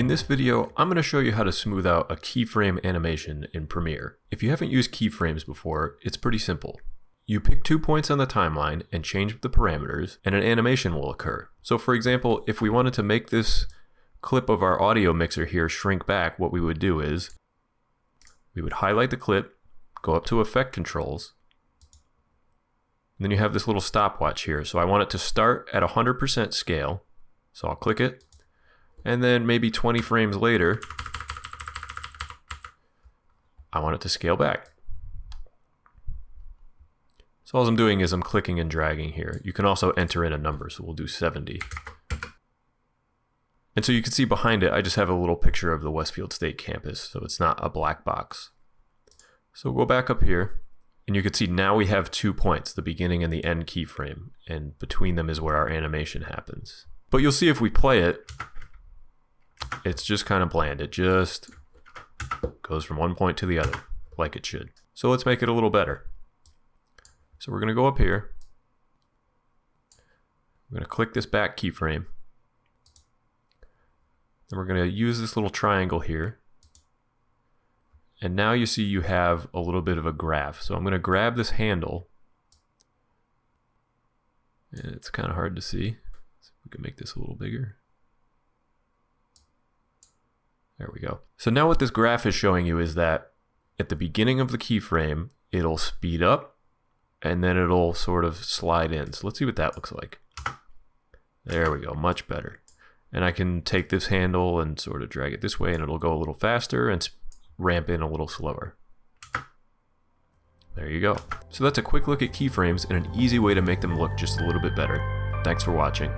In this video, I'm going to show you how to smooth out a keyframe animation in Premiere. If you haven't used keyframes before, it's pretty simple. You pick 2 points on the timeline and change the parameters, and an animation will occur. So for example, if we wanted to make this clip of our audio mixer here shrink back, what we would do is we would highlight the clip, go up to Effect Controls, and then you have this little stopwatch here. So I want it to start at 100% scale, so I'll click it. And then maybe 20 frames later, I want it to scale back. So all I'm doing is I'm clicking and dragging here. You can also enter in a number, so we'll do 70. And so you can see behind it, I just have a little picture of the Westfield State campus, so it's not a black box. So we'll go back up here, and you can see now we have 2 points, the beginning and the end keyframe, and between them is where our animation happens. But you'll see if we play it, it's just kind of bland. It just goes from one point to the other, like it should. So let's make it a little better. So we're going to go up here. I'm going to click this back keyframe. Then we're going to use this little triangle here. And now you see you have a little bit of a graph. So I'm going to grab this handle. And it's kind of hard to see. So we can make this a little bigger. There we go. So now what this graph is showing you is that at the beginning of the keyframe, it'll speed up and then it'll sort of slide in. So let's see what that looks like. There we go, much better. And I can take this handle and sort of drag it this way and it'll go a little faster and ramp in a little slower. There you go. So that's a quick look at keyframes and an easy way to make them look just a little bit better. Thanks for watching.